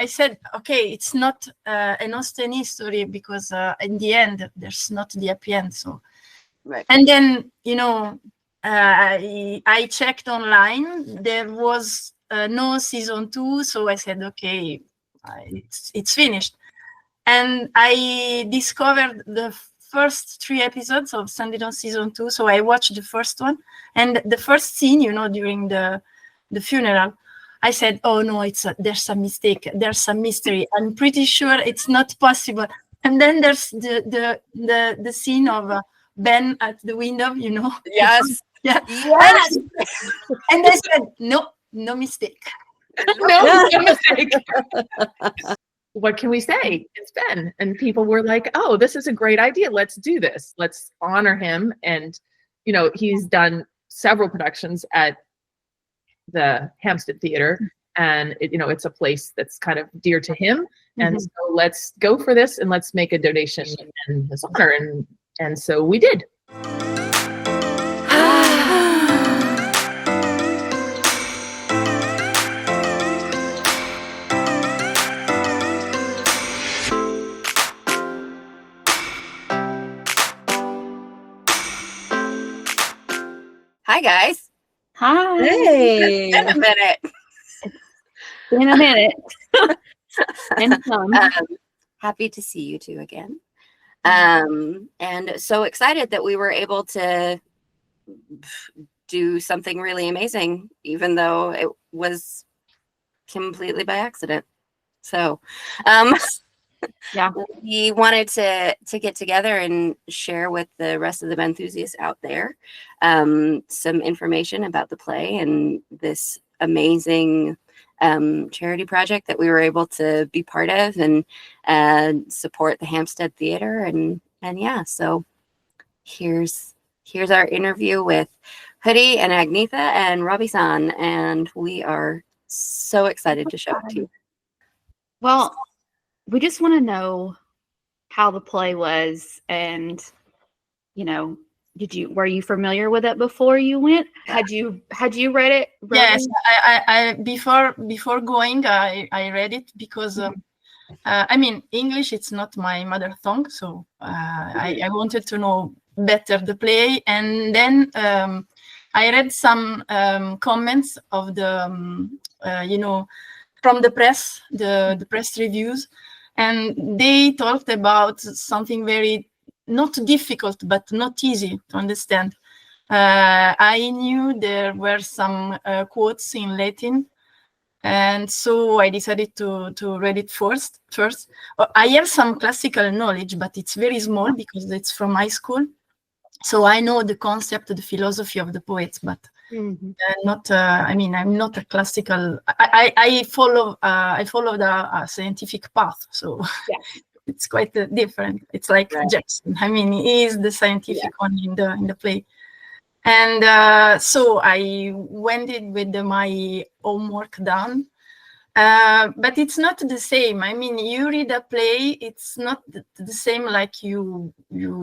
I said, okay, it's not an Austen story because in the end, there's not the happy end. So, Right. And then, I checked online. There was no season 2. So I said, okay, it's finished. And I discovered the first 3 episodes of Sanditon season 2. So I watched the first one. And the first scene, during the funeral, I said, oh no, there's a mistake. There's some mystery. I'm pretty sure it's not possible. And then there's the scene of Ben at the window, Yes. Yeah. Yes. And I said, no mistake. No mistake. What can we say? It's Ben. And people were like, oh, this is a great idea. Let's do this. Let's honor him. And, he's done several productions at the Hampstead Theater. And, it's a place that's kind of dear to him. And so let's go for this and let's make a donation in his honor. And so we did. Hi, guys. Hi. Hey. In a minute. In a minute. And some. Happy to see you two again. And so excited that we were able to do something really amazing, even though it was completely by accident. So, Yeah, we wanted to get together and share with the rest of the enthusiasts out there some information about the play and this amazing charity project that we were able to be part of and support the Hampstead Theater. And yeah, so here's our interview with Hoodie and Agnetha and Robbie-san, and we are so excited to show it to you. Well, we just want to know how the play was, and were you familiar with it before you went? Had you read it? Yes, I before going, I read it because English, it's not my mother tongue, so I wanted to know better the play, and then I read some comments of the from the press, the press reviews, and they talked about something very not difficult but not easy to understand. I knew there were some quotes in Latin, and so I decided to read it first. I have some classical knowledge, but it's very small because it's from high school. So I know the concept, the philosophy of the poets, but not. I'm not a classical. I follow the scientific path, so yeah. It's quite different. It's like right. Jackson. He is the scientific one in the play. And so I went in with my homework done. But it's not the same. You read a play, it's not the same like you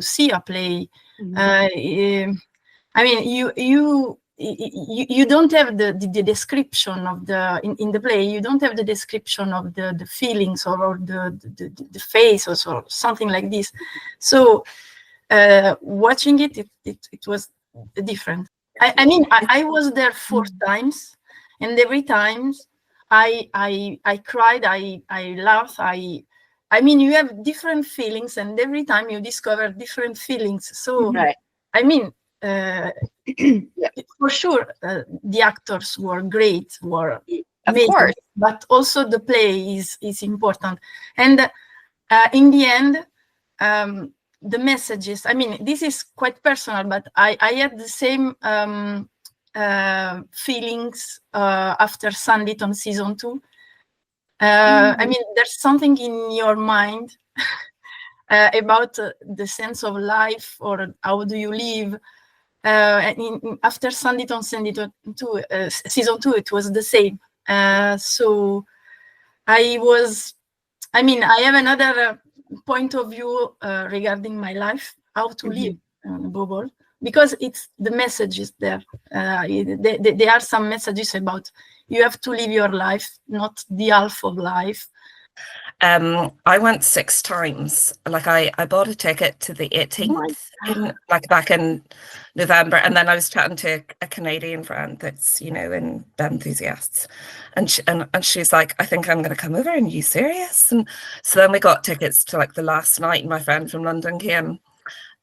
see a play. You don't have the description of in the play. You don't have the description of the feelings or the face or something like this. So watching it was different. I was there 4 times, and every time I cried, I laughed, you have different feelings, and every time you discover different feelings. So right. For sure, the actors were great, were amazing, of course. But also the play is important. And in the end, the messages, this is quite personal, but I had the same feelings after Sanditon season 2. There's something in your mind about the sense of life, or how do you live. After Sanditon season 2, it was the same. So I have another point of view regarding my life, how to live above all, because it's the messages there. There are some messages about you have to live your life, not the half of life. I went 6 times. Like I bought a ticket to the 18th in back in November, and then I was chatting to a Canadian friend that's, you know, in En-Hughes-iasts, and she's like, I think I'm going to come over. Are you serious? And so then we got tickets to like the last night, and my friend from London came.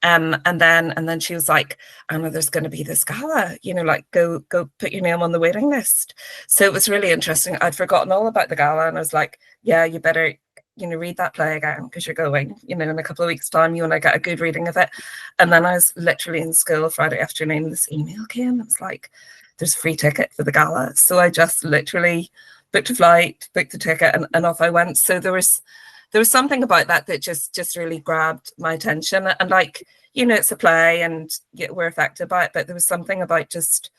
And then she was like, Anna, there's going to be this gala, you know, like go put your name on the waiting list. So it was really interesting. I'd forgotten all about the gala, and I was like, yeah, you better, you know, read that play again, because you're going, you know, in a couple of weeks' time, you want to get a good reading of it. And then I was literally in school Friday afternoon, this email came. It was like, there's a free ticket for the gala. So I just literally booked a flight, booked the ticket, and off I went. So there was something about that just really grabbed my attention. And like, you know, it's a play and we're affected by it, but there was something about just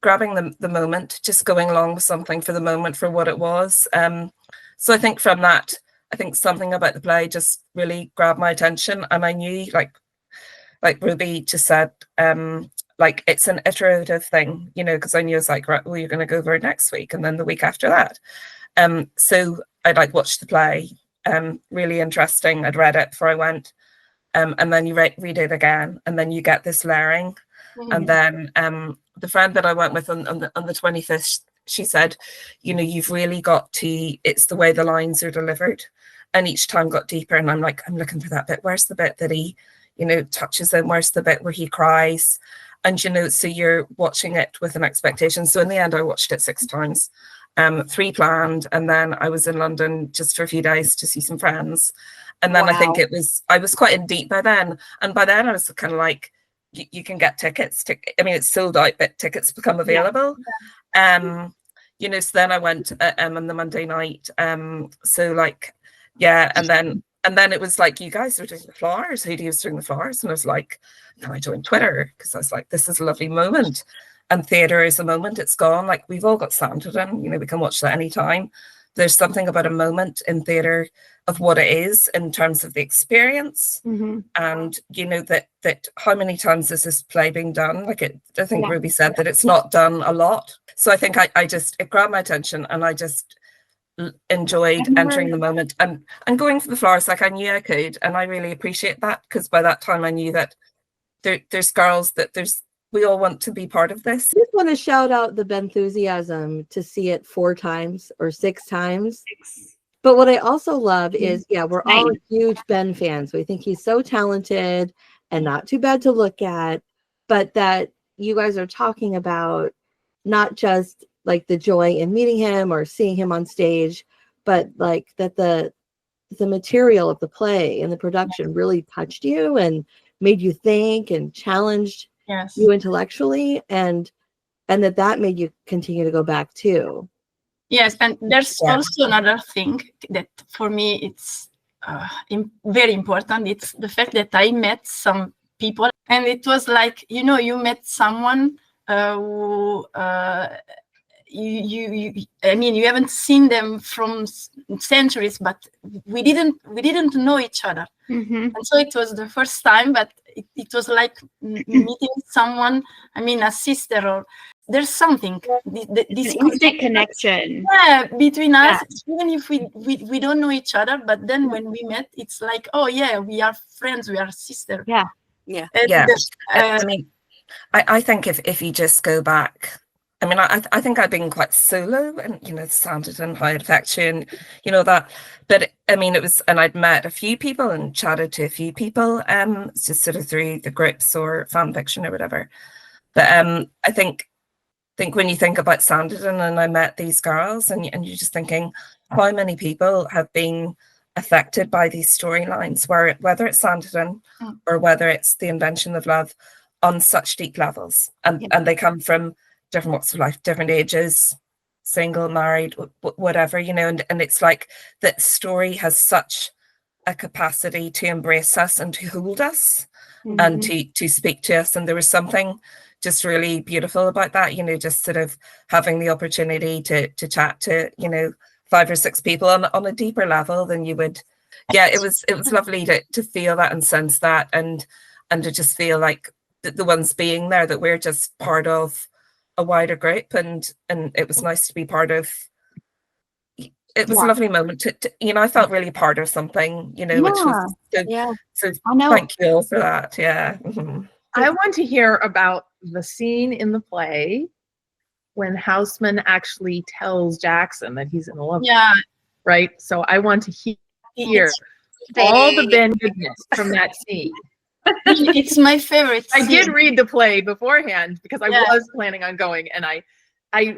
grabbing the moment, just going along with something for the moment, for what it was. So I think from that, I think something about the play just really grabbed my attention. And I knew, like Ruby just said, like it's an iterative thing, you know, because I knew it's like, right, well, you're going to go over next week and then the week after that. So I'd like watched the play, really interesting. I'd read it before I went, and then you read it again, and then you get this layering. And then the friend that I went with on the 25th, she said, you know, you've really got to, it's the way the lines are delivered, and each time got deeper. And I'm like, I'm looking for that bit. Where's the bit that he, you know, touches him? Where's the bit where he cries? And, you know, so you're watching it with an expectation. So in the end, I watched it 6 times. 3 planned, and then I was in London just for a few days to see some friends. And then I think I was quite in deep by then. And by then I was kind of like, you can get tickets. I mean, it's sold out, but tickets become available. You know, so then I went on the Monday night. So like, yeah, and then it was like, you guys were doing the flowers. Hootie was doing the flowers. And I was like, can I join Twitter? Because I was like, this is a lovely moment. And theatre is a moment, it's gone. Like, we've all got Sanderton, you know, we can watch that anytime. There's something about a moment in theatre of what it is in terms of the experience. And, you know, that how many times is this play being done? Like, I think Ruby said that it's not done a lot. So I think it grabbed my attention, and I just enjoyed entering the moment and going for the flowers. Like, I knew I could, and I really appreciate that, because by that time I knew that there's girls, that we all want to be part of this. I just want to shout out the Benthusiasm to see it 4 times or 6 times. But what I also love is, we're all huge Ben fans. We think he's so talented and not too bad to look at, but that you guys are talking about not just like the joy in meeting him or seeing him on stage, but like that the material of the play and the production really touched you and made you think and challenged you intellectually, and that made you continue to go back too. Yes, and there's also another thing that for me it's very important. It's the fact that I met some people, and it was like, you know, you met someone who I mean, you haven't seen them from centuries, but we didn't know each other. And so it was the first time, but it was like meeting someone, I mean, a sister, or there's something, this instant connection between us, even if we don't know each other, but then when we met, it's like, oh yeah, we are friends, we are sisters. I mean, I think if you just go back, I mean, I think I've been quite solo, and, you know, Sanderton, how it affects you, and, you know, that. But I mean, it was, and I'd met a few people and chatted to a few people, just sort of through the groups or fan fiction or whatever. But I think when you think about Sanderton, and I met these girls, and you're just thinking, how many people have been affected by these storylines, whether it's Sanderton or whether it's the Invention of Love, on such deep levels, and they come from different walks of life, different ages, single, married, whatever, you know, and it's like that story has such a capacity to embrace us and to hold us and to speak to us. And there was something just really beautiful about that, you know, just sort of having the opportunity to chat to, you know, 5 or 6 people on a deeper level than you would. Yeah, it was lovely to feel that and sense that, and to just feel like the ones being there, that we're just part of a wider group, and it was nice to be part of. It was a lovely moment to you know, I felt really part of something, you know, which was so I know. thank you all for that. Yeah. I want to hear about the scene in the play when Houseman actually tells Jackson that he's in love. Yeah. Right. So I want to hear all the Ben goodness from that scene. It's my favorite scene. I did read the play beforehand because I was planning on going, and I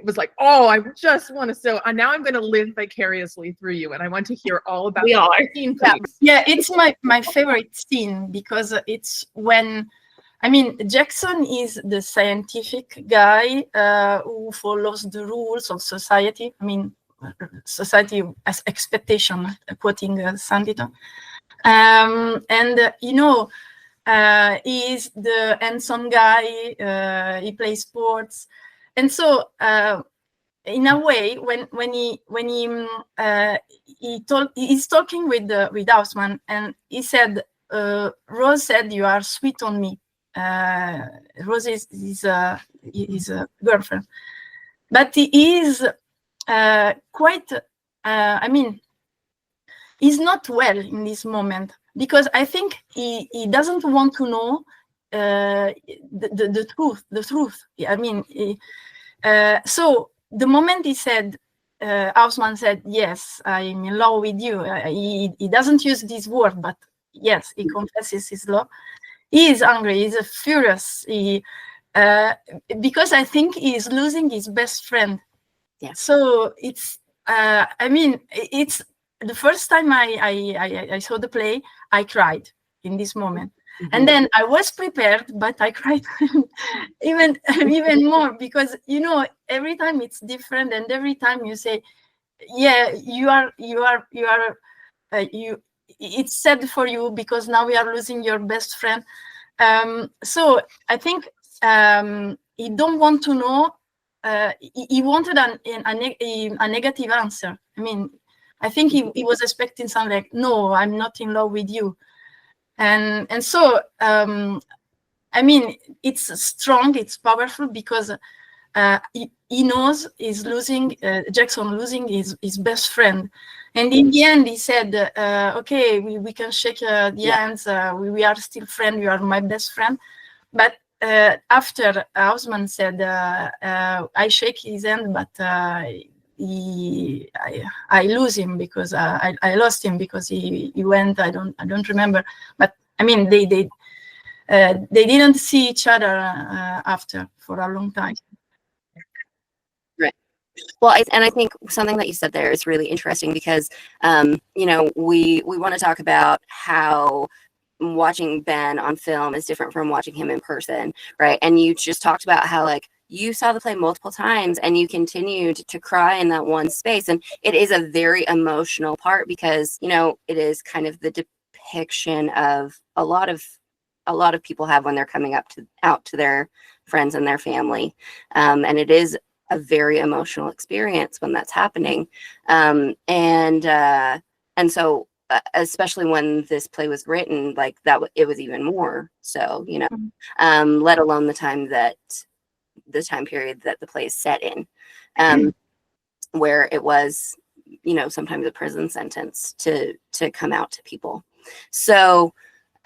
was like, oh, I just want to. So now I'm going to live vicariously through you, and I want to hear all about the scene, please. Yeah, it's my favorite scene because it's when, I mean, Jackson is the scientific guy who follows the rules of society. I mean, society as expectation, quoting Sanditon. And you know, he's the handsome guy. He plays sports, and so in a way, when he's talking with Houseman, and he said, Rose said you are sweet on me. Rose is a girlfriend, but he is quite. I mean, he's not well in this moment because I think he doesn't want to know the truth. The truth. I mean, so the moment he said, Houseman said, "Yes, I'm in love with you." He doesn't use this word, but yes, he confesses his love. He is angry. He's furious. Because I think he is losing his best friend. Yeah. So it's. I mean, it's the first time I saw the play. I cried in this moment. Mm-hmm. And then I was prepared, but I cried even more because, you know, every time it's different, and every time you say, yeah, it's sad for you because now we are losing your best friend. So I think he don't want to know. He wanted a negative answer. I mean, I think he was expecting something like, "No, I'm not in love with you," and so I mean, it's strong, it's powerful because he knows he's losing Jackson losing his best friend, and in the end he said, "Okay, we can shake the hands. We are still friends. You are my best friend," but. After Houseman said, "I shake his hand, but I lose him because I lost him because he went. I don't remember. But I mean, they didn't see each other after for a long time." Right. Well, and I think something that you said there is really interesting because you know, we want to talk about how watching Ben on film is different from watching him in person, right? And you just talked about how, like, you saw the play multiple times and you continued to cry in that one space, and it is a very emotional part because, you know, it is kind of the depiction of a lot of people have when they're coming out to their friends and their family, and it is a very emotional experience when that's happening, and so. Especially when this play was written, like that, it was even more so, you know, let alone the time period that the play is set in, where it was, you know, sometimes a prison sentence to come out to people. So,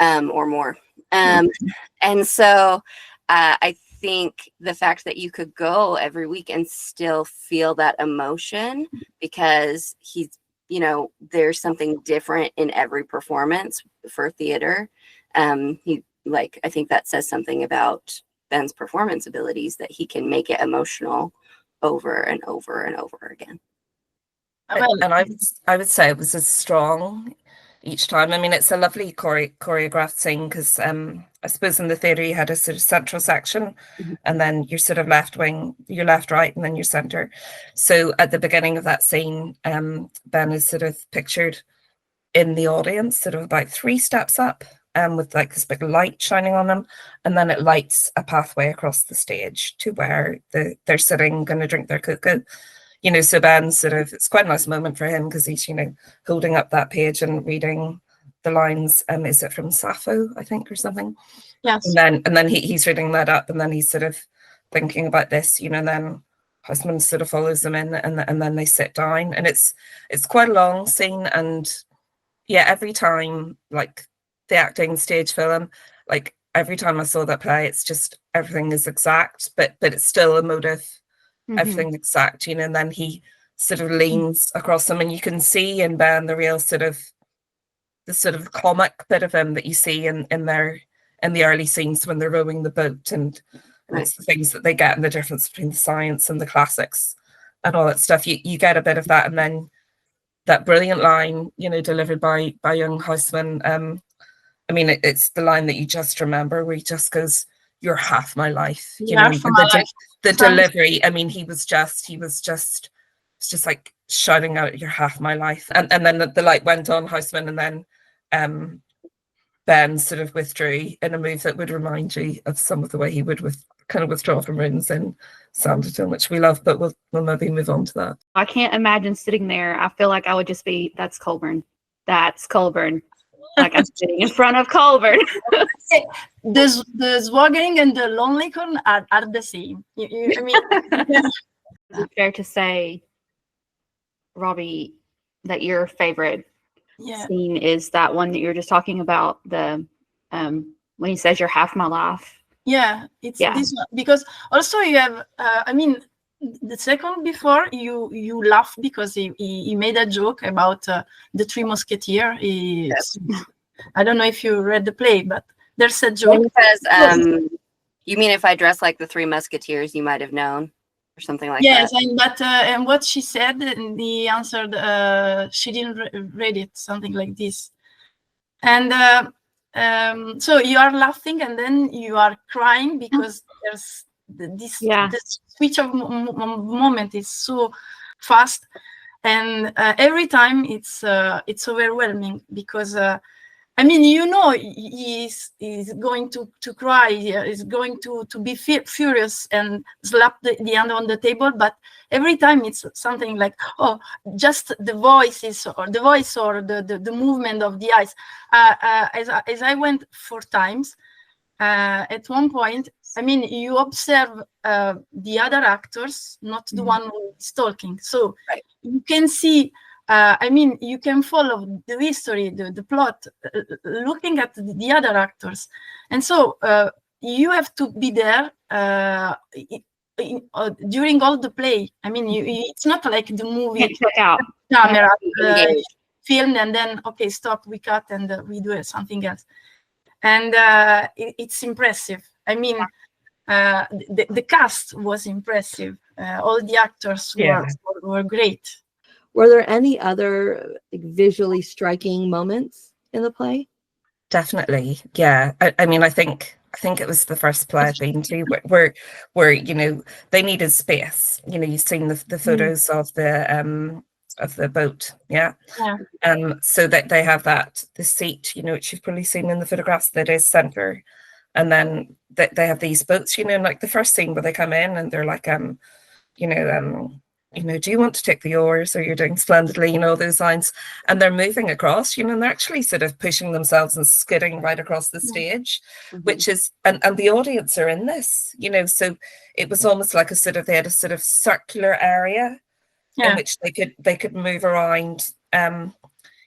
or more. And so I think the fact that you could go every week and still feel that emotion because he's, you know, there's something different in every performance for theater. I think that says something about Ben's performance abilities, that he can make it emotional over and over and over again. And I would say it was as strong each time. I mean, it's a lovely choreographed scene because I suppose in the theatre you had a sort of central section, and then your sort of left wing, your left, right, and then your centre. So at the beginning of that scene, Ben is sort of pictured in the audience, sort of about 3 steps up, with like this big light shining on them, and then it lights a pathway across the stage to where they're sitting, going to drink their cocoa. You know, so Ben sort of, it's quite a nice moment for him because he's, you know, holding up that page and reading the lines. Is it from Sappho, I think, or something? Yes. And then he's reading that up, and then he's sort of thinking about this, you know, and then Houseman sort of follows them in, and then they sit down, and it's quite a long scene. And yeah, every time, like the acting stage film, like every time I saw that play, it's just everything is exact, but it's still emotive, everything exact, you know. And then he sort of leans across them, and you can see in Ben the real sort of comic bit of him that you see in the early scenes when they're rowing the boat, and it's the things that they get and the difference between the science and the classics and all that stuff. You get a bit of that, and then that brilliant line, you know, delivered by young Houseman. I mean, it's the line that you just remember, where he just goes, "You're half my life." You know, the delivery. I mean, he was just like shouting out, "You're half my life." And then the light went on Houseman, and then Ben sort of withdrew in a move that would remind you of some of the way he would kind of withdraw from rooms in Sanditon, which we love, but we'll maybe move on to that. I can't imagine sitting there. I feel like I would just be, that's Colburn. That's Colburn. Like I'm sitting in front of Colburn. The Swaggering and the Lonely Corn are the same. I mean, Is it fair to say, Robbie, that your favorite scene is that one that you were just talking about, the when he says, "You're half my life"? Yeah, it's this one, because also you have I mean, the second before you laugh because he made a joke about the Three Musketeers. I don't know if you read the play, but there's a joke. Because you mean if I dress like the Three Musketeers, you might have known, or something like that. Yes, and what she said, and he answered, she didn't read it, something like this. And so you are laughing, and then you are crying because there's the switch of moment is so fast, and every time it's overwhelming, because I mean, you know, he's going to cry, he's going to be furious and slap the hand on the table, but every time it's something like, oh, just the voice or the movement of the eyes. As I went 4 times, at one point, I mean, you observe the other actors, not the one who is talking, so you can see. I mean, you can follow the history, the plot, looking at the other actors, and so you have to be there during all the play. I mean, it's not like the movie camera filmed and then okay, stop, we cut and we do something else, and it's impressive. I mean, the cast was impressive. All the actors were great. Were there any other visually striking moments in the play? Definitely, yeah. I mean, I think it was the first play I've been to where you know, they needed space. You know, you've seen the photos of the boat, so that they have the seat, you know, which you've probably seen in the photographs, that is center, and then they have these boats, you know, like the first scene where they come in and they're like, you know, do you want to take the oars, or you're doing splendidly, you know, those lines, and they're moving across, you know, and they're actually sort of pushing themselves and skidding right across the stage, which is, and the audience are in this, you know, so it was almost like they had a sort of circular area in which they could move around,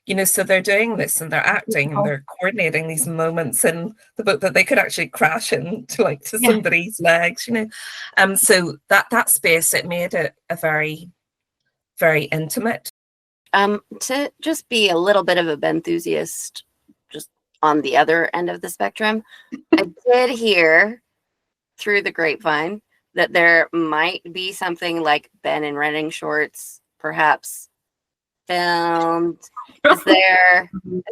you know, so they're doing this and they're acting and they're coordinating these moments in the boat that they could actually crash into somebody's legs, you know. So that space, it made it a very, very intimate. To just be a little bit of a Benthusiast, just on the other end of the spectrum, I did hear through the grapevine that there might be something like Ben in running shorts, perhaps filmed. Is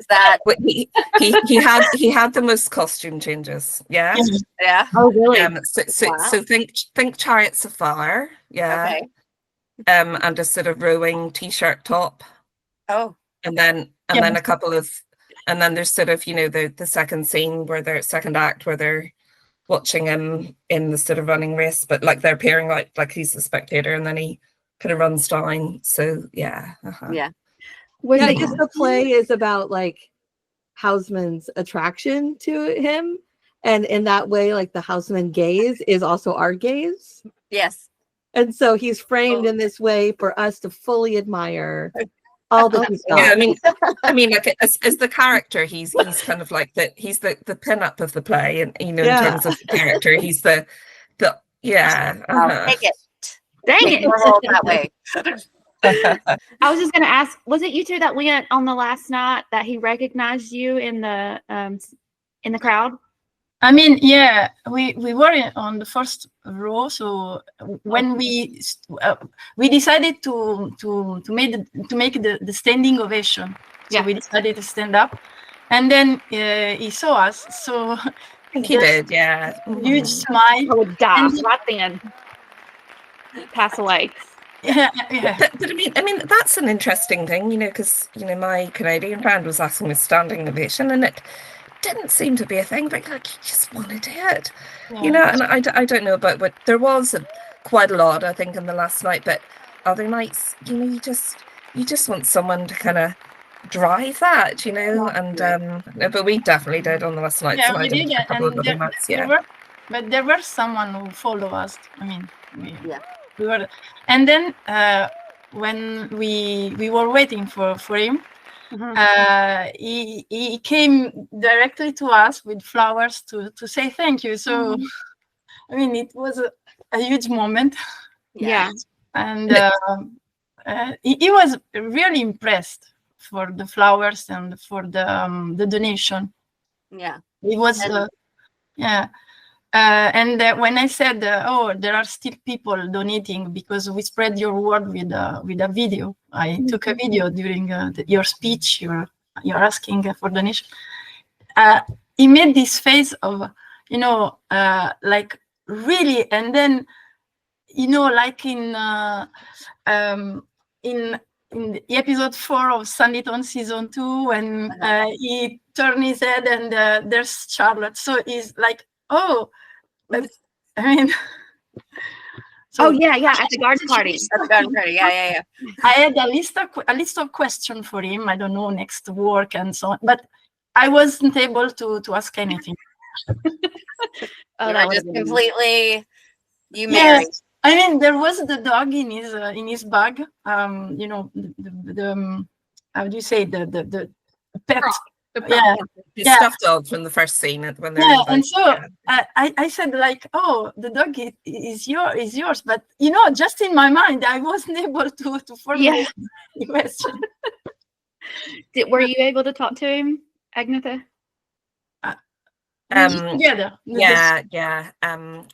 that he had the most costume changes, yeah. Oh really? So think Chariots of Fire, okay. And a sort of rowing t-shirt top, and then a couple of, and then there's sort of, you know, the second scene where they're second act where they're watching him in the sort of running race, but like they're peering out like he's the spectator, and then he kind of runs down. So I guess the play is about like Houseman's attraction to him, And in that way, like the houseman gaze is also our gaze. Yes. And so he's framed in this way for us to fully admire all that he's got. Yeah, I mean, like as the character, he's kind of like he's the pin-up of the play, and in terms of the character, he's the yeah. Take it. Dang it. That way. I was just going to ask, was it you two that went on the last night that he recognized you in the crowd? I mean, yeah, we were on the first row. So when we decided to make the standing ovation, so we decided to stand up, and then he saw us. So I think he did, yeah. Huge smile. I would die right then. Pass away. Yeah. But I mean that's an interesting thing, because my Canadian friend was asking me standing ovation, and it didn't seem to be a thing, but like you just want to do it, and I don't know about what there was quite a lot, I think, in the last night, but other nights, you just want someone to kind of drive that, and but we definitely did on the last night. Yeah, so we did, but there were someone who followed us. I mean, we were, and then when we were waiting for him. He came directly to us with flowers to say thank you. So, I mean, it was a huge moment. Yeah. And he was really impressed for the flowers and for the donation. Yeah. It was, and when I said, there are still people donating because we spread your word with a video. I took a video during your speech. You're asking for donation. He made this face of, like really, and then, like in the episode 4 of Sanditon season 2, when he turned his head and there's Charlotte. So he's like, oh. I mean, so, at the garden party. At the garden party, yeah. I had a list of questions for him. I don't know, next work and so on, but I wasn't able to ask anything. That was completely you married. Yes. I mean, there was the dog in his bag. The how do you say the pet? The stuffed dog from the first scene when they're and so I said like, oh, the dog is yours, but just in my mind I wasn't able to formulate the question. Were you able to talk to him, Agnetha? Together.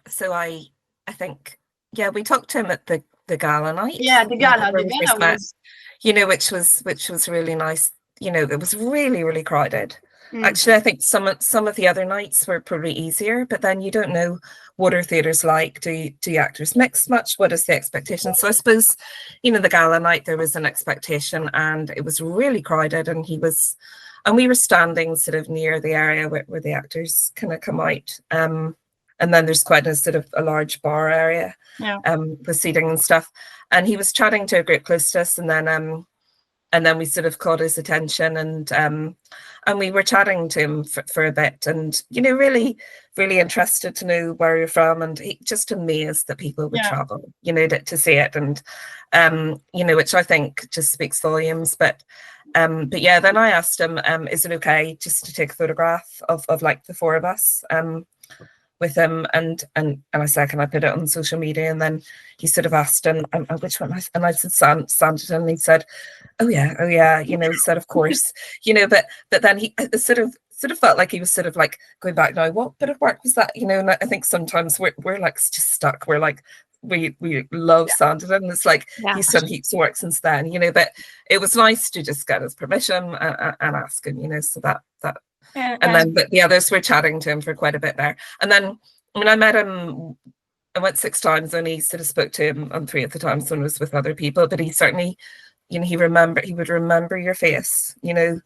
So I think we talked to him at the gala night. Yeah, the gala was, which was really nice. It was really, really crowded. Actually, I think some of the other nights were probably easier, but then you don't know what are theatres like. Do actors mix much? What is the expectation? So I suppose, the gala night, there was an expectation and it was really crowded, and we were standing sort of near the area where the actors kind of come out. And then there's quite a sort of a large bar area with seating and stuff. And he was chatting to a group close to us, and then we sort of caught his attention, and we were chatting to him for a bit, and really, really interested to know where you're from, and he just amazed that people would travel, to see it, and which I think just speaks volumes. But then I asked him, is it okay just to take a photograph of like the four of us with him, and I said, can I put it on social media? And then he sort of asked him, which one? And I said Sanditon, and he said, oh yeah, he said, of course, but then he sort of felt like he was sort of like going back now, what bit of work was that? And I think sometimes we're like just stuck. We're like, we love Sanditon. It's like he's done heaps of work since then, but it was nice to just get his permission and ask him, so that. And then but the others were chatting to him for quite a bit there. And then when I met him, I went 6 times, and he sort of spoke to him on 3 of the times when I was with other people. But he certainly, he would remember your face, in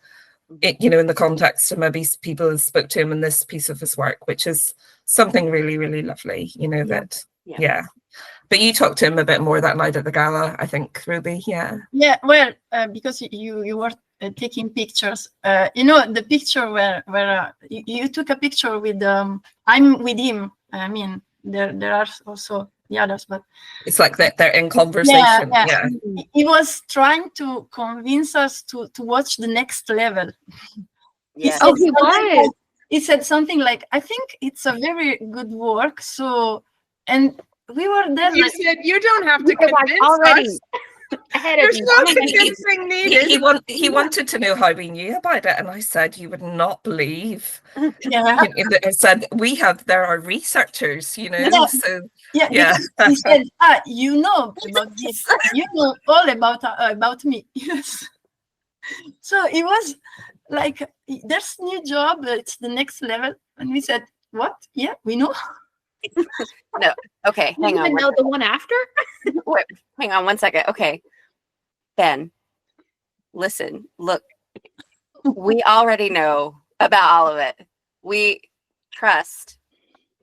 the context of maybe people spoke to him in this piece of his work, which is something really, really lovely, But you talked to him a bit more that night at the gala, I think, Ruby. Yeah. Yeah. Well, because you were taking pictures. The picture where you took a picture with I'm with him. I mean, there are also the others, but it's like that they're in conversation. Yeah. He was trying to convince us to watch the next level. Yeah. He was. He said something like, "I think it's a very good work." So, and we were there. You said you don't have to convince already us. ahead There's of you. no convincing needed. He wanted to know how we knew about it, and I said, "You would not believe." Yeah. I said, there are researchers, you know. Yeah. So Yeah. He said, you know about this. You know all about me. Yes. So it was like, there's new job. It's the next level, and we said, what? Yeah, we know. No. Okay. Hang on. You know the one after? Wait, hang on 1 second. Okay. Ben, listen, look, we already know about all of it. We trust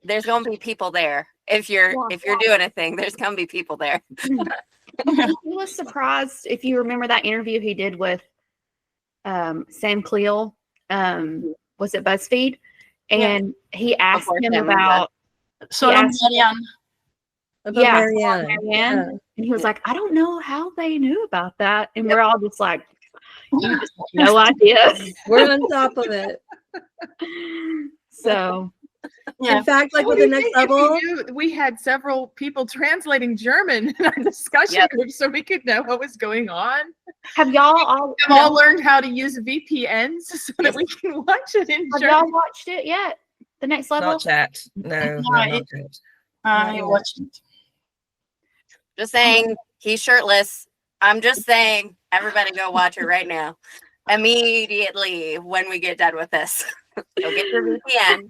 there's going to be people there. If you're doing a thing, there's going to be people there. He was surprised, if you remember that interview he did with Sam Cleel, was it BuzzFeed? And he asked him about Marianne. Marianne. And he was like, I don't know how they knew about that. And we're all just like, you just have no idea. We're on top of it. So, in fact, like with the next level, we had several people translating German in our discussion group so we could know what was going on. Have y'all all learned how to use VPNs so that we can watch it in German? Have y'all watched it yet? The next level? Not yet. No, not yet. I watched it. Just saying, he's shirtless. I'm just saying, everybody go watch it right now. Immediately when we get done with this. Go get your VPN.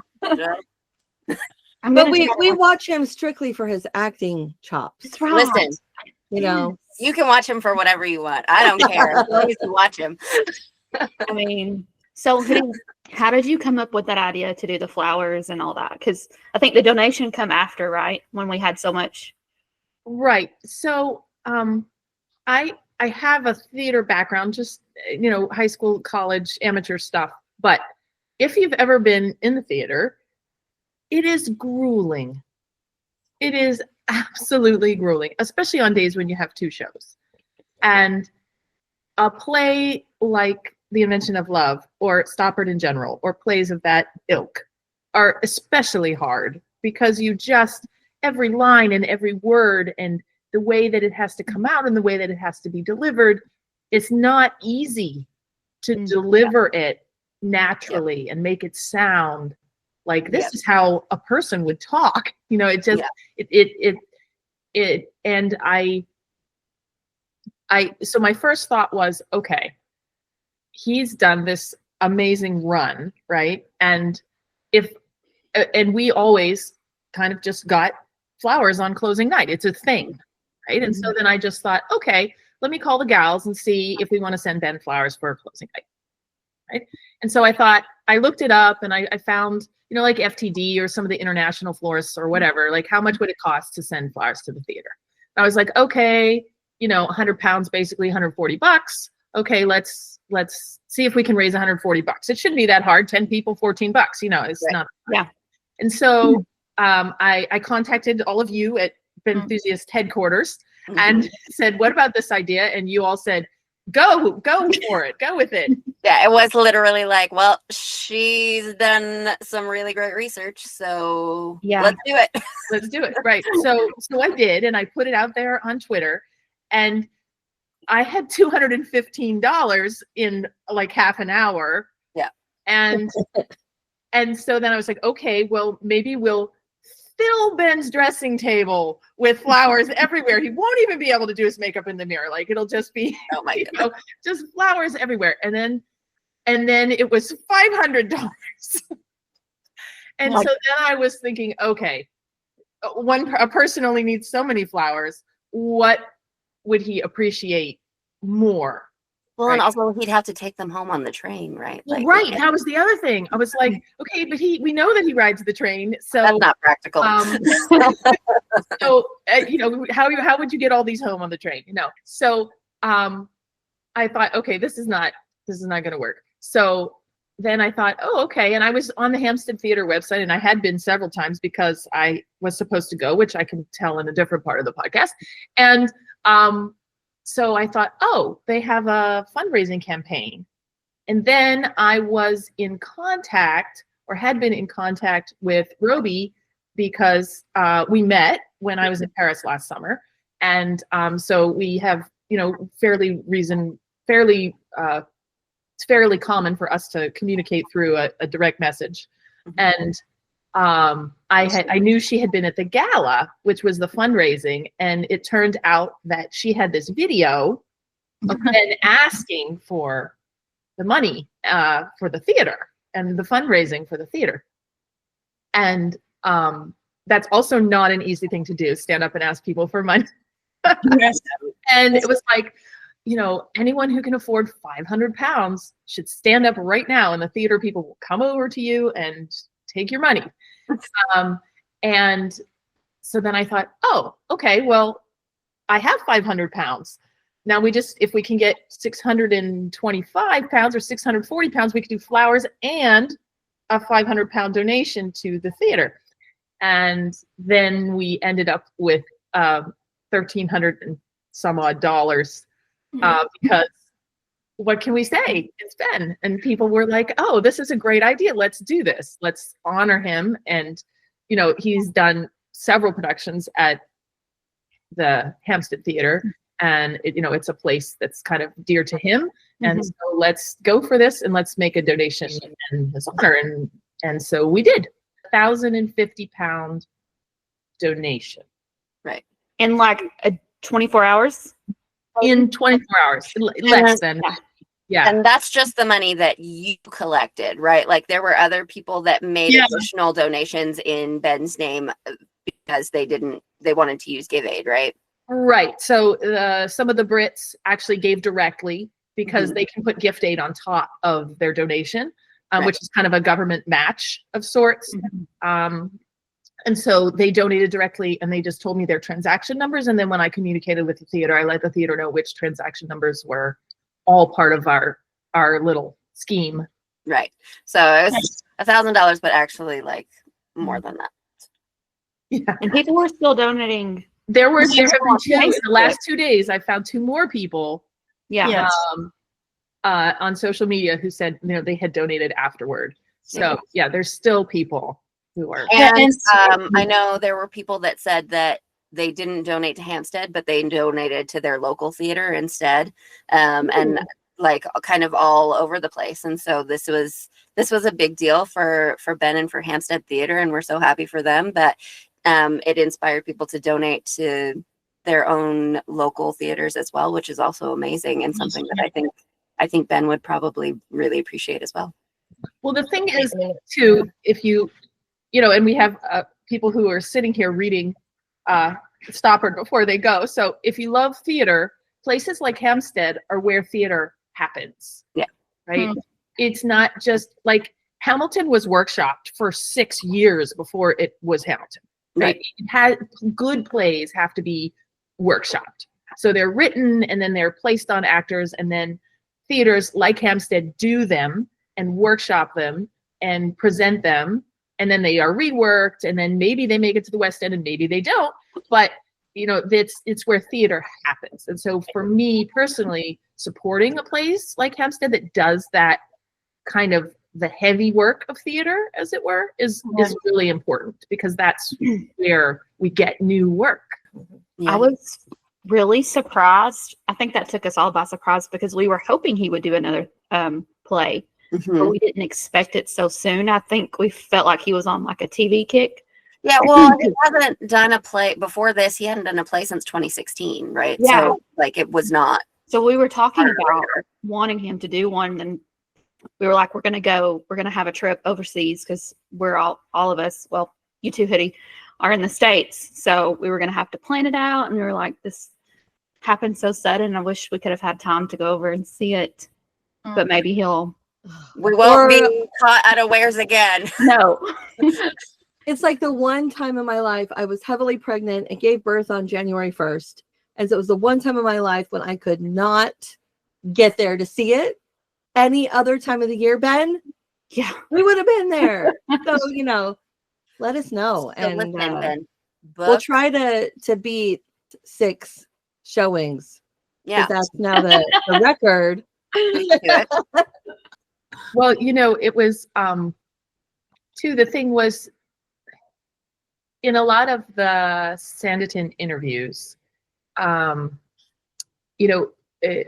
But we watch him strictly for his acting chops. Right. Listen, you can watch him for whatever you want. I don't care. As long as you watch him. I mean, so how did you come up with that idea to do the flowers and all that? Because I think the donation come after, right? When we had so much. Right. So I have a theater background, just high school, college, amateur stuff. But if you've ever been in the theater, it is grueling. It is absolutely grueling, especially on days when you have 2 shows. And a play like The Invention of Love or Stoppard in general, or plays of that ilk, are especially hard because every line and every word and the way that it has to come out and the way that it has to be delivered, it's not easy to deliver it naturally and make it sound like this is how a person would talk. It just and so my first thought was, okay, he's done this amazing run, right? And we always kind of just got flowers on closing night. It's a thing, right? And so then I just thought, okay, let me call the gals and see if we want to send Ben flowers for a closing night, right? And so I thought, I looked it up and I found, like FTD or some of the international florists or whatever, like how much would it cost to send flowers to the theater? And I was like, okay, 100 pounds, basically $140. Okay, let's see if we can raise $140. It shouldn't be that hard. 10 people, $14. It's not. Yeah. And so I contacted all of you at Ben-Hughes-iasts headquarters and said, what about this idea? And you all said, go for it. Go with it. Yeah, it was literally like, well, she's done some really great research, so let's do it. Let's do it. Right. So I did, and I put it out there on Twitter, and I had $215 in like half an hour. Yeah. And so then I was like, okay, well, maybe we'll fill Ben's dressing table with flowers everywhere. He won't even be able to do his makeup in the mirror. Like it'll just be just flowers everywhere. And then it was $500. And so then I was thinking, okay, a person only needs so many flowers. What would he appreciate more? Well, and also he'd have to take them home on the train, right? Like, right. That was the other thing. I was like, okay, but we know that he rides the train, so that's not practical. So how would you get all these home on the train? So I thought, okay, this is not this is not going to work. So then I thought, oh, okay. And I was on the Hampstead Theater website, and I had been several times because I was supposed to go, which I can tell in a different part of the podcast. And so I thought, oh, they have a fundraising campaign. And then I was in contact, or had been in contact, with Roby because we met when I was in Paris last summer. And so we have, you know, it's fairly common for us to communicate through a direct message. And I knew she had been at the Gala, which was the fundraising, and it turned out that she had this video of Ben asking for the money for the theater and the fundraising for the theater. And that's also not an easy thing to do, stand up and ask people for money. And it was like, you know, anyone who can afford 500 pounds should stand up right now, and the theater people will come over to you and take your money. And so then I thought, oh, okay, well, I have 500 pounds. Now if we can get 625 pounds or 640 pounds, we could do flowers and a 500-pound donation to the theater. And then we ended up with $1,300 and some odd dollars. Because what can we say? It's Ben. And people were like, oh, this is a great idea. Let's do this. Let's honor him. And, you know, he's done several productions at the Hampstead Theater. And, you know, it's a place that's kind of dear to him. And so let's go for this and let's make a donation in his honor. And so we did. 1,050-pound donation. Right. In like 24 hours? In 24 hours, less than. Yeah. And that's just the money that you collected, right? Like there were other people that made additional donations in Ben's name because they wanted to use Give Aid, right? Right. So some of the Brits actually gave directly because they can put gift aid on top of their donation, which is kind of a government match of sorts. And so they donated directly, and they just told me their transaction numbers. And then when I communicated with the theater, I let the theater know which transaction numbers were all part of our little scheme. Right. So it was $1,000, but actually like more than that. Yeah. And people were still donating. There have been two. In the last 2 days, I found 2 more people. Yeah. On social media who said, you know, they had donated afterward. So yeah, there's still people who are. And I know there were people that said that they didn't donate to Hampstead, but they donated to their local theater instead, and like kind of all over the place. And so this was a big deal for Ben and for Hampstead Theater, and we're so happy for them that it inspired people to donate to their own local theaters as well, which is also amazing and something that I think Ben would probably really appreciate as well. Well, the thing is, too, if you know, and we have people who are sitting here reading Stoppard before they go. So if you love theater, places like Hampstead are where theater happens. Yeah. Right? It's not just like Hamilton was workshopped for 6 years before it was Hamilton. Right? It had good plays have to be workshopped. So they're written and then they're placed on actors, and then theaters like Hampstead do them and workshop them and present them. And then they are reworked, and then maybe they make it to the West End and maybe they don't. But, you know, it's where theater happens. And so for me personally, supporting a place like Hampstead that does that kind of the heavy work of theater, as it were, is really important, because that's where we get new work. I was really surprised. I think that took us all by surprise because we were hoping he would do another play. But we didn't expect it so soon. I think we felt like he was on like a TV kick. Yeah, well, he hasn't done a play before this. He hadn't done a play since 2016, right? Yeah. So like it was not. So we were talking about wanting him to do one, and we were like, we're going to have a trip overseas because we're all of us, well, you too, Hoodie, are in the States. So we were going to have to plan it out. And we were like, this happened so sudden. I wish we could have had time to go over and see it, but maybe we won't be caught unawares again. No. It's like the one time in my life I was heavily pregnant and gave birth on January 1st. And so it was the one time in my life when I could not get there to see it. any other time of the year, Ben, Yeah. we would have been there. So, you know, let us know. So And listen, Ben, we'll book. try to beat 6 showings. Yeah. That's now the record. Well, you know, it was too, the thing was, in a lot of the Sanditon interviews, you know,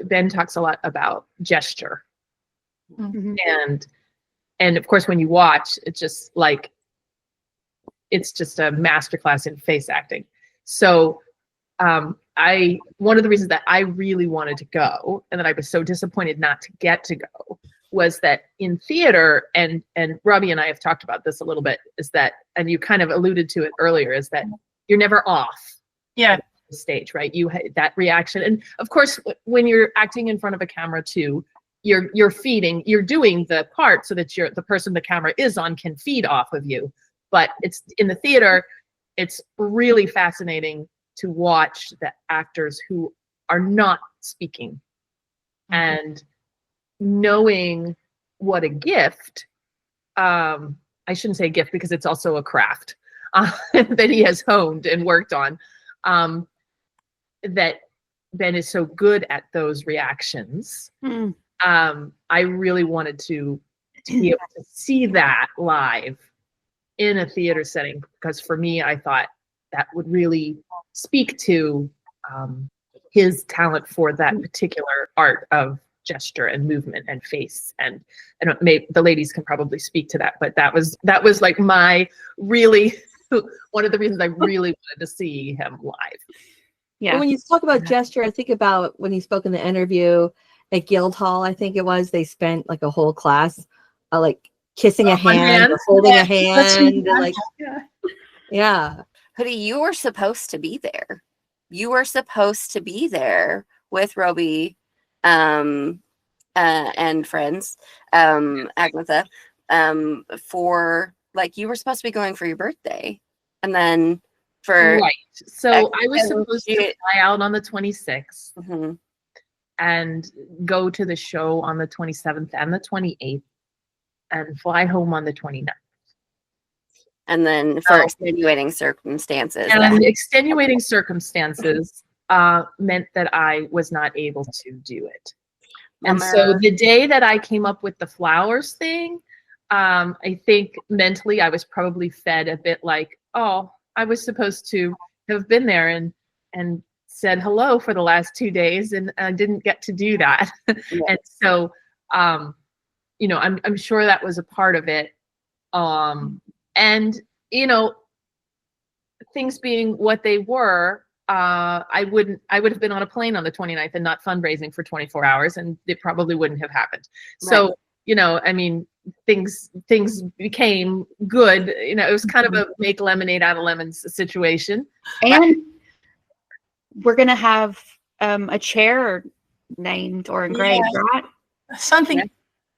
Ben talks a lot about gesture. Mhm. And of course, when you watch, it's just like, it's just a masterclass in face acting. So one of the reasons that I really wanted to go, and that I was so disappointed not to get to go, was that in theater, and Robbie and I have talked about this a little bit, is that, and you kind of alluded to it earlier, is that you're never off. Yeah. The stage, right? You that reaction, and of course, when you're acting in front of a camera too, you're feeding, you're doing the part so that the person the camera is on can feed off of you. But it's in the theater, it's really fascinating to watch the actors who are not speaking, and knowing what a gift, I shouldn't say gift because it's also a craft that he has honed and worked on, that Ben is so good at those reactions. I really wanted to be able to see that live in a theater setting, because for me, I thought that would really speak to his talent for that particular art of gesture and movement and face. And I don't, maybe the ladies can probably speak to that, but that was like my really one of the reasons I really wanted to see him live. Yeah. And when you talk about gesture, I think about when he spoke in the interview at Guildhall, I think it was, they spent like a whole class like kissing a hand or holding a hand. Like, yeah. Hoodie, you were supposed to be there. You were supposed to be there with Robbie and friends, Agnetha, for, like, you were supposed to be going for your birthday. And then for... Right. So I was supposed to fly out on the 26th and go to the show on the 27th and the 28th and fly home on the 29th. And then for extenuating circumstances. And extenuating circumstances meant that I was not able to do it. And so the day that I came up with the flowers thing, I think mentally I was probably fed a bit like, oh, I was supposed to have been there and said hello for the last 2 days, and I didn't get to do that. And so, you know, I'm sure that was a part of it. And, you know, things being what they were, I would have been on a plane on the 29th and not fundraising for 24 hours, and it probably wouldn't have happened. So, you know, I mean, things became good. You know, it was kind of a make lemonade out of lemons situation. And we're going to have a chair named or engraved, right? Something.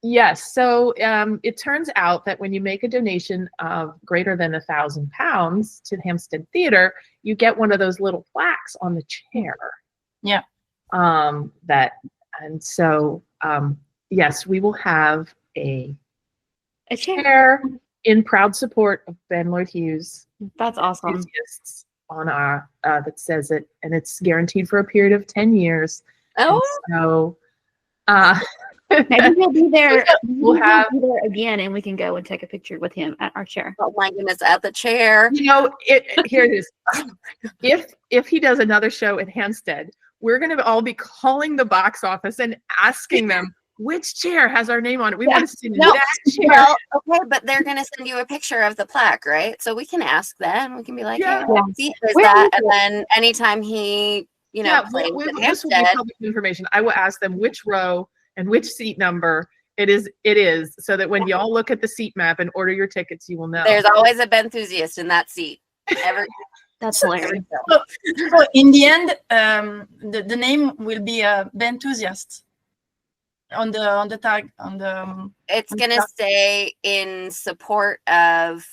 Yes. So it turns out that when you make a donation of greater than £1,000 to the Hampstead Theatre, you get one of those little plaques on the chair. Yeah. And so yes, we will have a chair in proud support of Ben Lloyd Hughes. That's awesome. On our that says it, and it's guaranteed for a period of 10 years. Oh. And so maybe we'll be there. We'll be there again, and we can go and take a picture with him at our chair. Oh my goodness, at the chair. You know, here it is. If he does another show at Hampstead, we're going to all be calling the box office and asking them which chair has our name on it. We want to see that chair. Well, okay, but they're going to send you a picture of the plaque, right? So we can ask them. We can be like, hey, see, there's that. And then anytime he, you know, plays at this will be public information. I will ask them which row and which seat number it is, so that when y'all look at the seat map and order your tickets, you will know. There's always a Ben-Enthusiast in that seat. That's hilarious. So in the end, the name will be Ben-Enthusiasts on the tag on the. It's gonna say in support of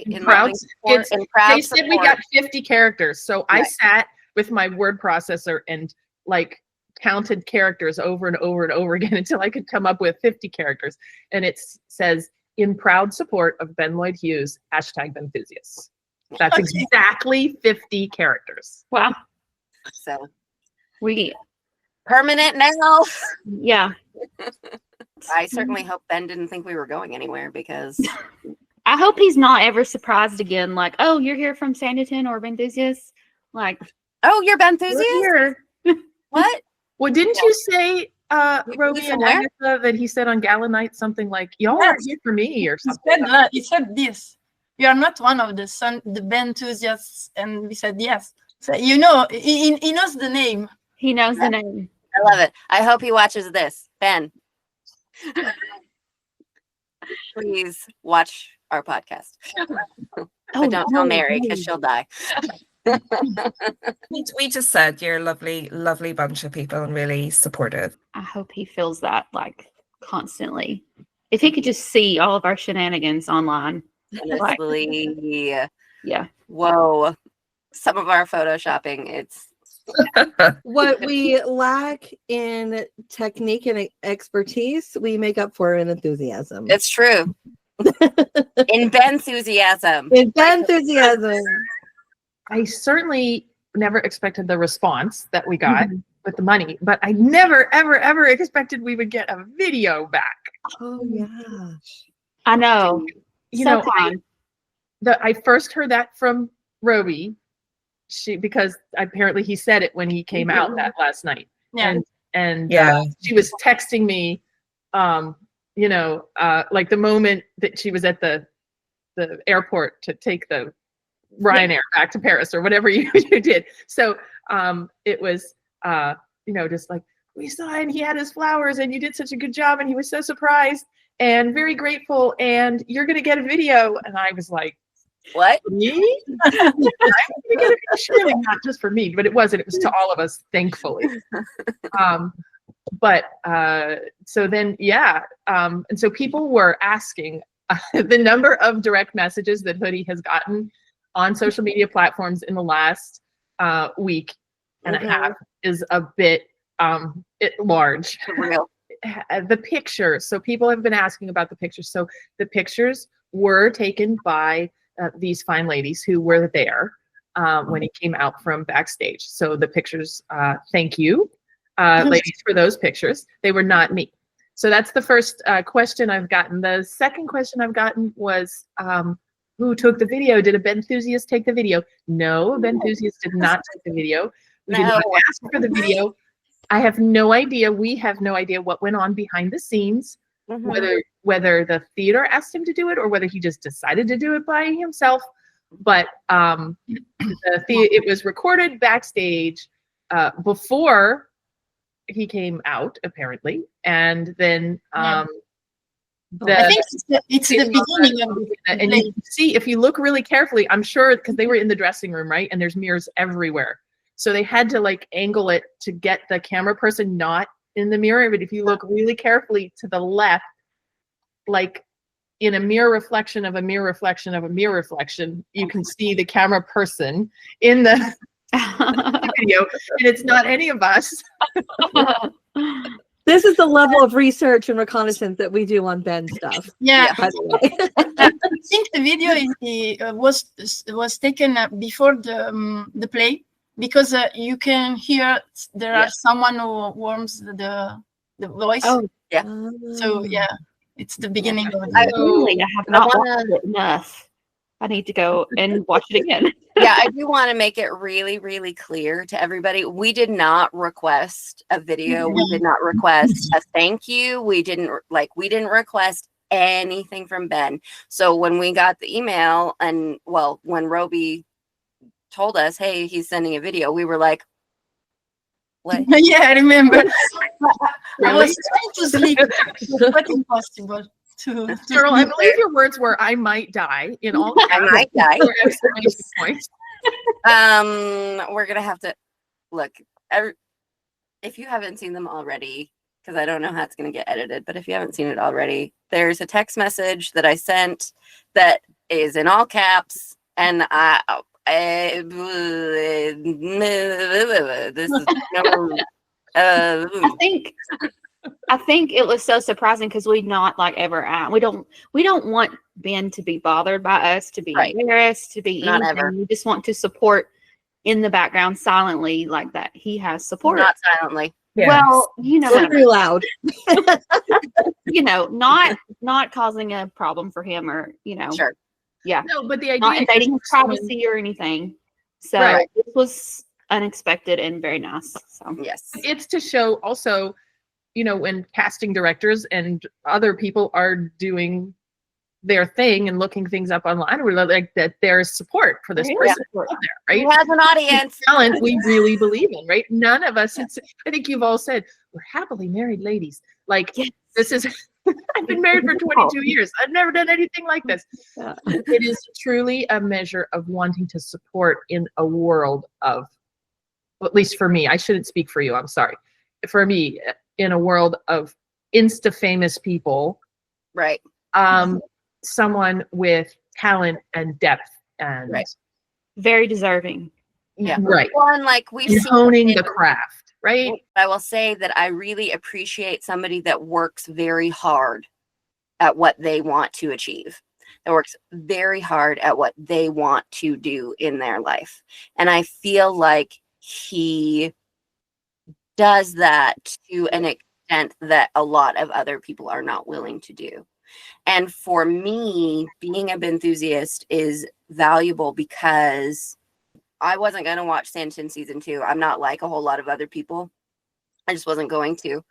in proud support. They said we got 50 characters, so I sat with my word processor and like counted characters over and over and over again until I could come up with 50 characters. And it says, in proud support of Ben Lloyd Hughes, #Benthusiasts. That's exactly 50 characters. Wow. So We, permanent now. yeah. I certainly hope Ben didn't think we were going anywhere, because I hope he's not ever surprised again. Like, oh, you're here from Sanditon or Benthusiasts? Like, oh, you're we're Benthusiast? here. What? Well, didn't you say, Roby from and where? Agatha, that he said on Gala night something like, y'all are here for me or something? He said this. You are not one of the Benthusiasts, and we said yes. So he knows the name. He knows the name. I love it. I hope he watches this. Ben, please watch our podcast. But don't tell Mary, because she'll die. We just said you're a lovely, lovely bunch of people and really supportive. I hope he feels that like constantly. If he could just see all of our shenanigans online. Honestly, Yeah. whoa. Some of our photoshopping, it's What we lack in technique and expertise, we make up for in enthusiasm. it's true. In Benthusiasm. In enthusiasm. I certainly never expected the response that we got with the money, but I never, ever, ever expected we would get a video back. Oh yeah. I know. You So know, kind. I first heard that from Roby, because apparently he said it when he came out that last night. Yeah. And Yeah. she was texting me, like the moment that she was at the airport to take the Ryanair back to Paris or whatever you did. So it was, just like, we saw and he had his flowers and you did such a good job and he was so surprised and very grateful and you're going to get a video. And I was like, What? me? I'm going to get a video, not just for me, but it wasn't. It was to all of us, thankfully. So then, and so people were asking the number of direct messages that Hoodie has gotten on social media platforms in the last week and a half is a bit large. For real. The pictures. So people have been asking about the pictures. So the pictures were taken by these fine ladies who were there when he came out from backstage. So the pictures, thank you, ladies, for those pictures. They were not me. So that's the first question I've gotten. The second question I've gotten was, who took the video? Did a Benthusiast take the video? No, Benthusiast did not take the video. We did not ask for the video. I have no idea. We have no idea what went on behind the scenes, whether the theater asked him to do it or whether he just decided to do it by himself. But it was recorded backstage before he came out, apparently, and then I think it's the beginning of it. and you can see, if you look really carefully, I'm sure, because they were in the dressing room, right? And there's mirrors everywhere. So they had to like angle it to get the camera person not in the mirror. But if you look really carefully to the left, like in a mirror reflection of a mirror reflection of a mirror reflection, you can see the camera person in the video, and it's not any of us. This is the level of research and reconnaissance that we do on Ben stuff. Yeah. By the way. I think the video was taken before the play, because you can hear there are someone who warms the voice. Oh, yeah. So yeah, it's the beginning of I it. have not watched it enough. I need to go and watch it again. Yeah, I do want to make it really, really clear to everybody. We did not request a video. We did not request a thank you. We didn't request anything from Ben. So when we got the email and when Roby told us, hey, he's sending a video, we were like, what? Yeah, I remember. I was Really? trying to sleep. It was quite impossible to Girl, I sleep believe your words were, I might die, in all I might die. exclamation points. We're gonna have to look. If you haven't seen them already, because I don't know how it's gonna get edited, but if you haven't seen it already, there's a text message that I sent that is in all caps, and this is no. I think it was so surprising because we not like ever we don't want Ben to be bothered by us, to be embarrassed, to be Not anything. ever. We just want to support in the background silently, like that he has support. Not silently. Yes. Well, you know, Not very loud. you know, not causing a problem for him, or you know, Sure. yeah, No, but the idea not is invading his someone- privacy or anything. So Right. it was unexpected and very nice. So Yes. it's to show also, you know, when casting directors and other people are doing their thing and looking things up online, we're like that there's support for this There is person support. out there, He right? has an audience. Talent we really believe in, right? None of us, I think you've all said, we're happily married ladies. Like, yes. this is, I've been married for 22 years. I've never done anything like this. Yeah. It is truly a measure of wanting to support in a world of, well, at least for me, I shouldn't speak for you, I'm sorry. For me, in a world of insta-famous people, Right. someone with talent and depth and Right. Very deserving. Yeah. right, One, like we've and seen honing it. the craft, right? I will say that I really appreciate somebody that works very hard at what they want to achieve. That works very hard at what they want to do in their life. And I feel like he does that to an extent that a lot of other people are not willing to do. And for me, being a enthusiast is valuable because I wasn't going to watch Sanditon season 2. I'm not like a whole lot of other people. I just wasn't going to.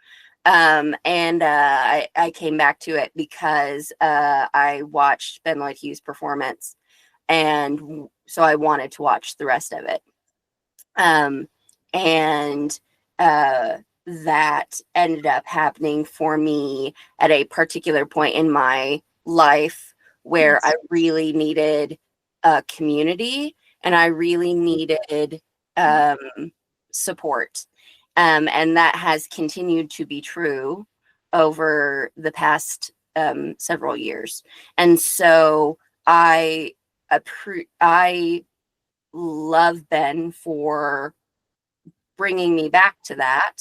I came back to it because I watched Ben Lloyd Hughes' performance. And so I wanted to watch the rest of it. That ended up happening for me at a particular point in my life where I really needed a community and I really needed support. And that has continued to be true over the past several years. And so I love Ben for bringing me back to that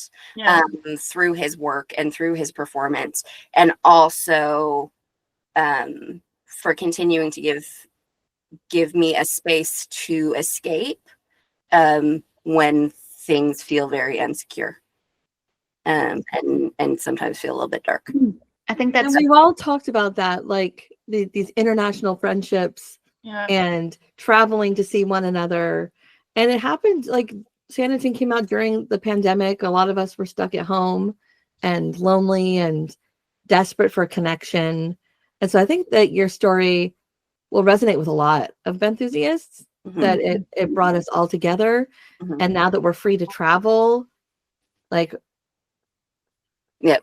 through his work and through his performance, and also for continuing to give me a space to escape when things feel very insecure and sometimes feel a little bit dark. I think that's And we've all talked about that, like these international friendships and traveling to see one another. And it happened, like Sanditon came out during the pandemic. A lot of us were stuck at home and lonely and desperate for connection. And so I think that your story will resonate with a lot of enthusiasts, that it brought us all together. And now that we're free to travel, like, yep.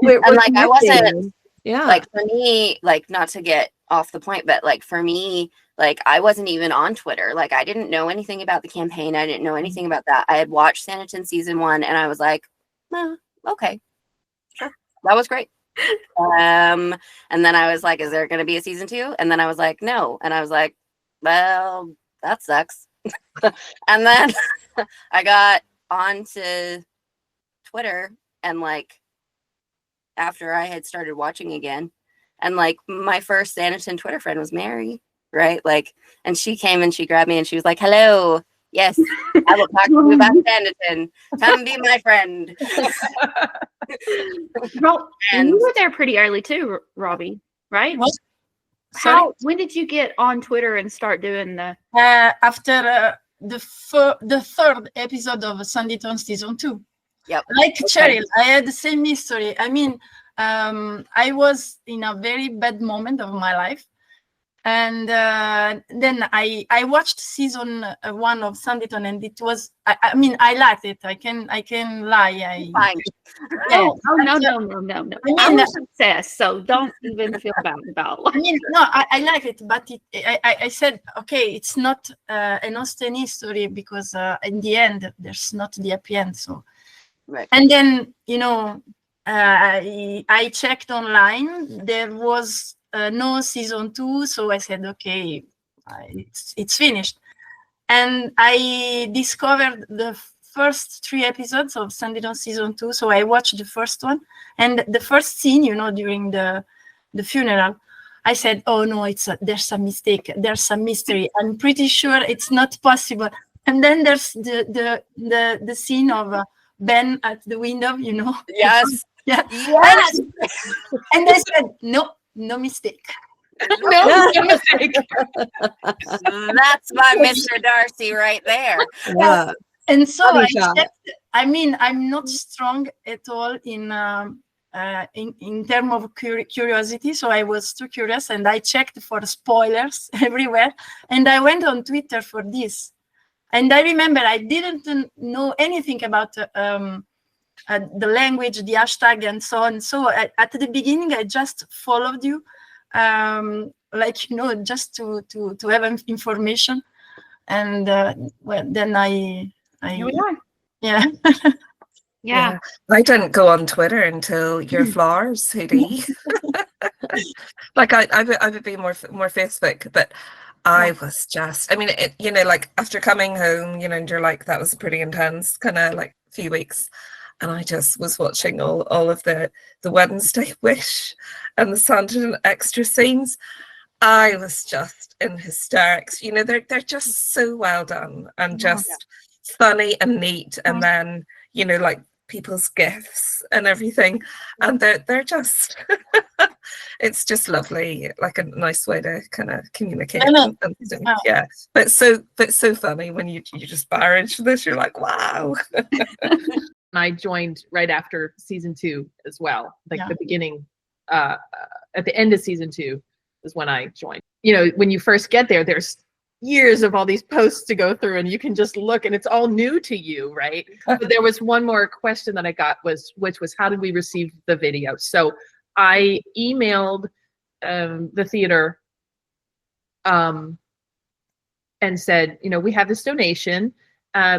We're like, I wasn't, yeah. Like for me, like not to get off the point, but like for me, like I wasn't even on Twitter. Like I didn't know anything about the campaign. I didn't know anything about that. I had watched Sanditon season 1 and I was like, okay, sure. That was great. And then I was like, is there going to be a season 2? And then I was like, no. And I was like, well, that sucks. And then I got onto Twitter, and like after I had started watching again, and like my first Sanditon Twitter friend was Mary, right? Like, and she came and she grabbed me and she was like, hello, yes, I will talk to you about Sanditon. Come be my friend. And you were there pretty early too, Robbie, right? When did you get on Twitter and start doing the after the third episode of Sanditon season 2? Yep. Like Cheryl, I had the same history. I mean, I was in a very bad moment of my life, and then I watched season 1 of Sanditon, and it was I mean I liked it. I can lie. Fine. No. I was obsessed, so don't even feel bad about it. I mean, no, I like it, but I said, okay, it's not an Austen history because in the end there's not the happy end. So, right. And then I checked online. There was no season 2, so I said, okay, it's finished. And I discovered the first 3 episodes of Sunday Dawn season 2. So I watched the first one, and the first scene, during the funeral, I said, "Oh no, there's some mistake. There's some mystery. I'm pretty sure it's not possible." And then there's the scene of Ben at the window, Yes. Yeah. Yes. And they said, no mistake. No mistake. That's my Mr. Darcy right there. Yeah. And so Funny I shot. checked. I mean, I'm not strong at all in terms of curiosity, so I was too curious, and I checked for spoilers everywhere, and I went on Twitter for this. And I remember I didn't know anything about the language, the hashtag, and so on. So at the beginning, I just followed you, just to have information. And then Here we are. Yeah. Yeah. I didn't go on Twitter until your flowers hoodie. Like I would be more Facebook, but I was just, I mean, like after coming home, and you're like, that was a pretty intense kind of like few weeks. And I just was watching all of the Wednesday Wish and the Santa extra scenes. I was just in hysterics. They're just so well done and just funny and neat. And then, like people's gifts and everything. And they're just, it's just lovely, like a nice way to kind of communicate. Yeah. But so funny when you just barrage this, you're like, wow. I joined right after season 2 as well. Like the beginning, at the end of season 2 is when I joined. When you first get there, there's years of all these posts to go through, and you can just look, and it's all new to you, right? But there was one more question that I got, which was, how did we receive the video? So I emailed the theater and said, we have this donation,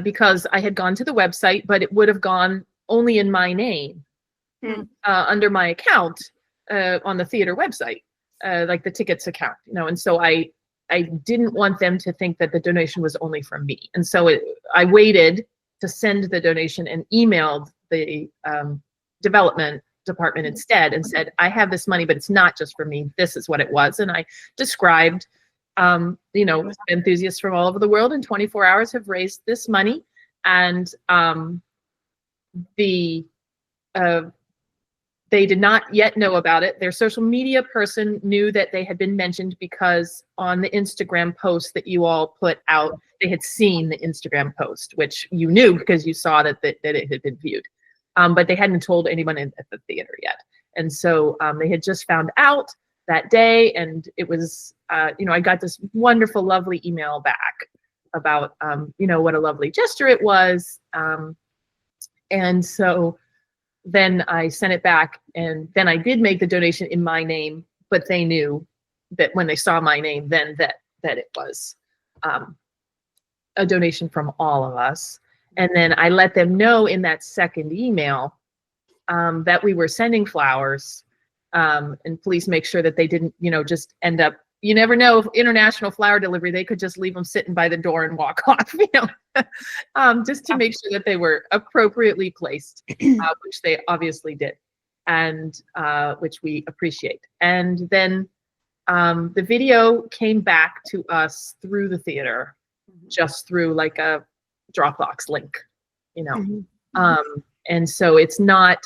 because I had gone to the website, but it would have gone only in my name, under my account on the theater website, like the tickets account, and so I didn't want them to think that the donation was only from me. And so I waited to send the donation and emailed the development department instead and said, I have this money, but it's not just for me. This is what it was. And I described, enthusiasts from all over the world in 24 hours have raised this money. And they did not yet know about it. Their social media person knew that they had been mentioned because on the Instagram post that you all put out, they had seen the Instagram post, which you knew because you saw that it had been viewed. But they hadn't told anyone at the theater yet. And so they had just found out that day, and it was, I got this wonderful, lovely email back about, what a lovely gesture it was. And so then I sent it back, and then I did make the donation in my name, but they knew that when they saw my name, then that it was a donation from all of us. And then I let them know in that second email that we were sending flowers, and please make sure that they didn't, just end up, you never know, if international flower delivery, they could just leave them sitting by the door and walk off, just to make sure that they were appropriately placed, which they obviously did, and which we appreciate. And then the video came back to us through the theater, just through like a Dropbox link, and so it's not,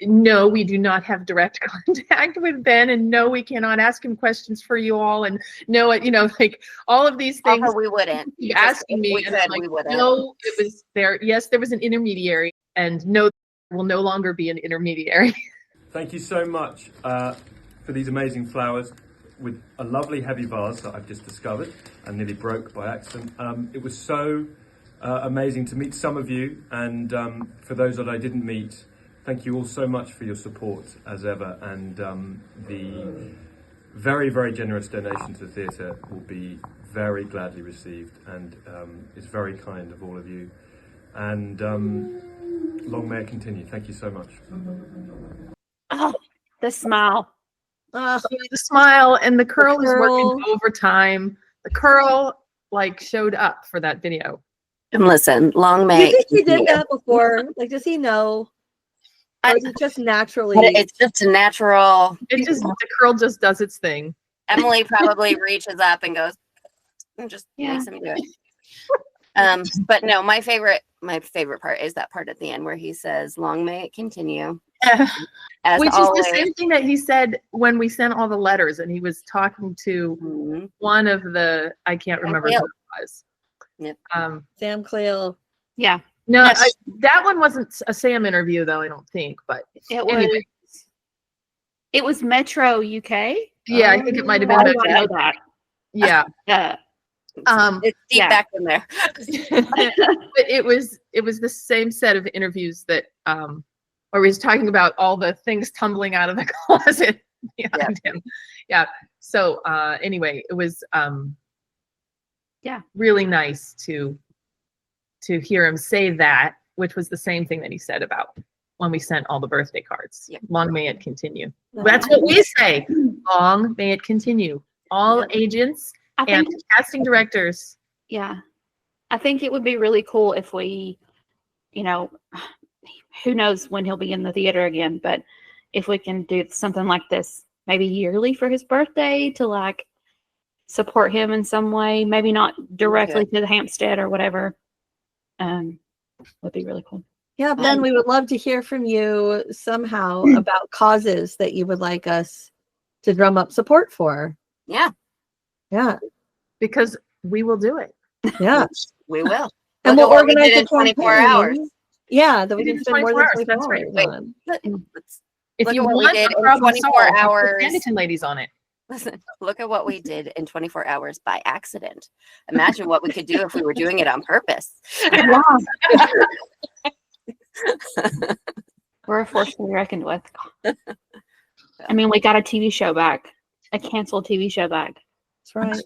no, we do not have direct contact with Ben, and no, we cannot ask him questions for you all, and no, like all of these things. We wouldn't. You asking me, and I'm like, no, it was there. Yes, there was an intermediary, and no, there will no longer be an intermediary. Thank you so much for these amazing flowers with a lovely heavy vase that I've just discovered and nearly broke by accident. It was so amazing to meet some of you, and for those that I didn't meet, thank you all so much for your support as ever, and the very, very generous donation to the theatre will be very gladly received, and is very kind of all of you, and long may it continue. Thank you so much. Oh, the smile. The smile, and the curl is working overtime. The curl showed up for that video. And listen, long Do may. you think he did that before? Like, does he know? Or is it just naturally? It's just a natural. It just the curl just does its thing. Emily probably reaches up and goes, and just makes him do it. But no, my favorite part is that part at the end where he says, "Long may it continue." As Which always. is the same thing that he said when we sent all the letters, and he was talking to one of the, I can't remember who it was. Yep. Sam Cleo. Yeah. No, Yes. that one wasn't a Sam interview though, I don't think, but It was. anyway. It was Metro UK. Yeah, I think it might have been Why do I Metro. know that? Yeah. It's deep back in there. But it was the same set of interviews that where he was talking about all the things tumbling out of the closet behind him. Yeah. So anyway, it was really nice to hear him say that, which was the same thing that he said about when we sent all the birthday cards. Yeah. Long may it continue. That's what we say. Long may it continue. All agents and casting directors. Yeah. I think it would be really cool if we, who knows when he'll be in the theater again, but if we can do something like this, maybe yearly for his birthday to like support him in some way, maybe not directly to the Hampstead or whatever, would be really cool. Yeah, Ben, we would love to hear from you somehow about causes that you would like us to drum up support for. Yeah. Yeah. Because we will do it. Yeah. We will. And we'll organize in 24 hours. Yeah, that we can spend more than 24 That's right. hours on. If you what we want did a in problem 24 solved, put hours. Sanditon ladies on it. Listen, look at what we did in 24 hours by accident. Imagine what we could do if we were doing it on purpose. We're a force to be reckoned with. I mean, we got a TV show back, a canceled TV show back. That's right.